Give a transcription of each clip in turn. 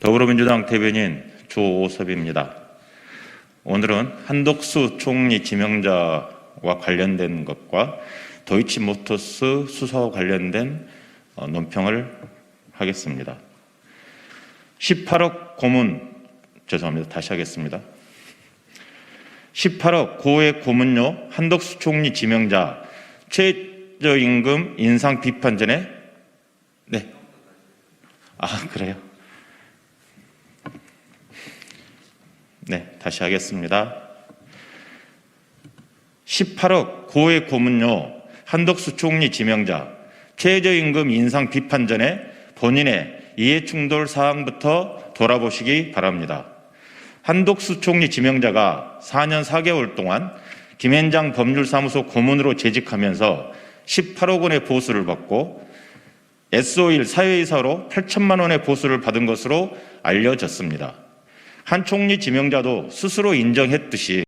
더불어민주당 대변인 조오섭입니다. 오늘은 한덕수 총리 지명자와 관련된 것과 도이치모터스 수사와 관련된 논평을 하겠습니다. 18억 고문, 죄송합니다. 다시 하겠습니다. 18억 고액 고문료 한덕수 총리 지명자 최저임금 인상 비판 전에 그래요? 다시 하겠습니다. 18억 고액 고문료 한덕수 총리 지명자 최저임금 인상 비판 전에 본인의 이해충돌 사항부터 돌아보시기 바랍니다. 한덕수 총리 지명자가 4년 4개월 동안 김앤장 법률사무소 고문으로 재직하면서 18억 원의 보수를 받고 S.O.1 사회이사로 8천만 원의 보수를 받은 것으로 알려졌습니다. 한 총리 지명자도 스스로 인정했듯이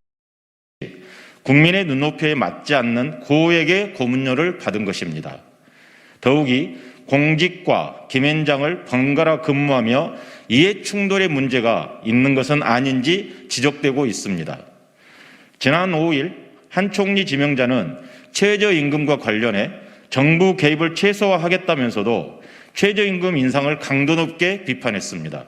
국민의 눈높이에 맞지 않는 고액의 고문료를 받은 것입니다. 더욱이 공직과 김앤장을 번갈아 근무하며 이해충돌의 문제가 있는 것은 아닌지 지적되고 있습니다. 지난 5일 한 총리 지명자는 최저임금과 관련해 정부 개입을 최소화하겠다면서도 최저임금 인상을 강도 높게 비판했습니다.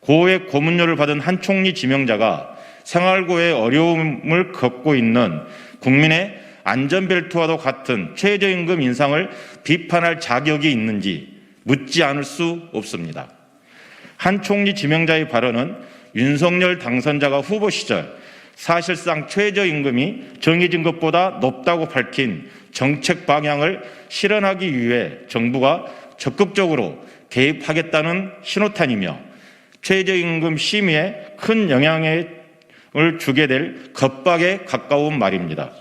고액 고문료를 받은 한 총리 지명자가 생활고의 어려움을 겪고 있는 국민의 안전벨트와도 같은 최저임금 인상을 비판할 자격이 있는지 묻지 않을 수 없습니다. 한 총리 지명자의 발언은 윤석열 당선자가 후보 시절 사실상 최저임금이 정해진 것보다 높다고 밝힌 정책 방향을 실현하기 위해 정부가 적극적으로 개입하겠다는 신호탄이며 최저임금 심의에 큰 영향을 주게 될 겁박에 가까운 말입니다.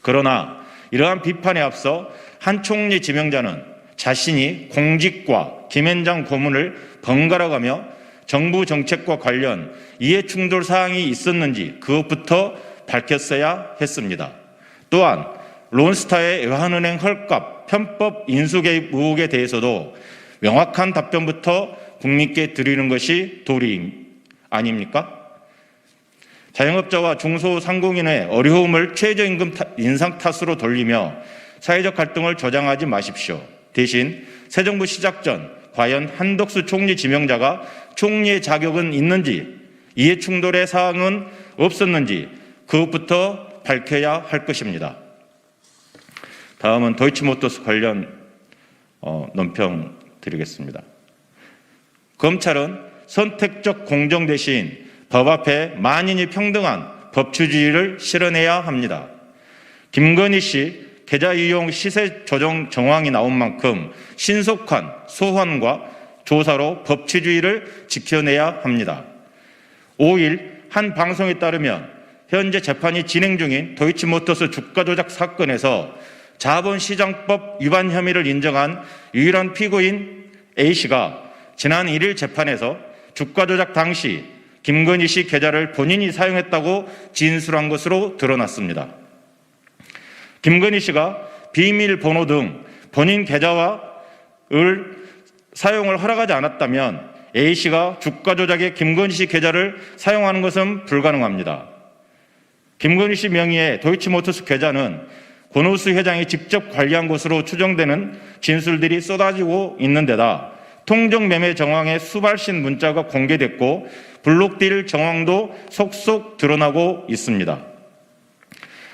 그러나 이러한 비판에 앞서 한 총리 지명자는 자신이 공직과 김앤장 고문을 번갈아가며 정부 정책과 관련 이해충돌 사항이 있었는지 그것부터 밝혔어야 했습니다. 또한 론스타의 외환은행 헐값 편법 인수개입 의혹에 대해서도 명확한 답변부터 국민께 드리는 것이 도리 아닙니까? 자영업자와 중소상공인의 어려움을 최저임금 인상 탓으로 돌리며 사회적 갈등을 조장하지 마십시오. 대신 새 정부 시작 전 과연 한덕수 총리 지명자가 총리의 자격은 있는지, 이해충돌의 사항은 없었는지 그것부터 밝혀야 할 것입니다. 다음은 도이치모터스 관련 논평 드리겠습니다. 검찰은 선택적 공정 대신 법 앞에 만인이 평등한 법치주의를 실현해야 합니다. 김건희 씨 계좌 이용 시세 조정 정황이 나온 만큼 신속한 소환과 조사로 법치주의를 지켜내야 합니다. 5일 한 방송에 따르면 현재 재판이 진행 중인 도이치모터스 주가 조작 사건에서 자본시장법 위반 혐의를 인정한 유일한 피고인 A씨가 지난 1일 재판에서 주가 조작 당시 김건희 씨 계좌를 본인이 사용했다고 진술한 것으로 드러났습니다. 김건희 씨가 비밀번호 등 본인 계좌를 사용을 허락하지 않았다면 A씨가 주가 조작에 김건희 씨 계좌를 사용하는 것은 불가능합니다. 김건희 씨 명의의 도이치모터스 계좌는 권오수 회장이 직접 관리한 것으로 추정되는 진술들이 쏟아지고 있는 데다 통정매매 정황의 수발신 문자가 공개됐고 블록딜 정황도 속속 드러나고 있습니다.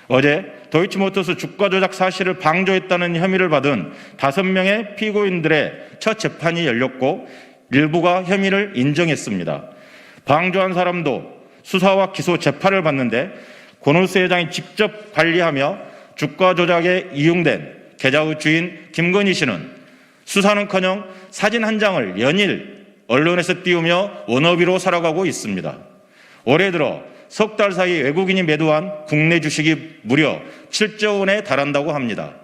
어제 도이치모터스 주가 조작 사실을 방조했다는 혐의를 받은 5명의 피고인들의 첫 재판이 열렸고 일부가 혐의를 인정했습니다. 방조한 사람도 수사와 기소 재판을 받는데 권오수 회장이 직접 관리하며 주가 조작에 이용된 계좌의 주인 김건희 씨는 수사는커녕 사진 한 장을 연일 언론에서 띄우며 워너비로 살아가고 있습니다. 올해 들어 석 달 사이 외국인이 매도한 국내 주식이 무려 7조 원에 달한다고 합니다.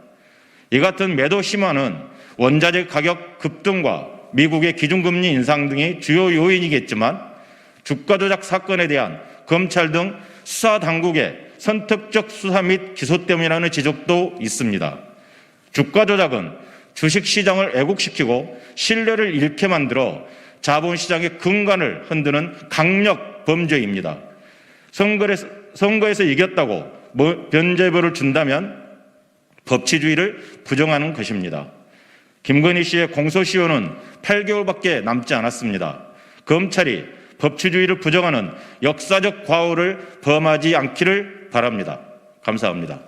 이 같은 매도 심화는 원자재 가격 급등과 미국의 기준금리 인상 등이 주요 요인이겠지만 주가 조작 사건에 대한 검찰 등 수사 당국의 선택적 수사 및 기소 때문이라는 지적도 있습니다. 주가 조작은 주식시장을 왜곡시키고 신뢰를 잃게 만들어 자본시장의 근간을 흔드는 강력 범죄입니다. 선거에서 이겼다고 변제부를 준다면 법치주의를 부정하는 것입니다. 김건희 씨의 공소시효는 8개월밖에 남지 않았습니다. 검찰이 법치주의를 부정하는 역사적 과오를 범하지 않기를 바랍니다. 감사합니다.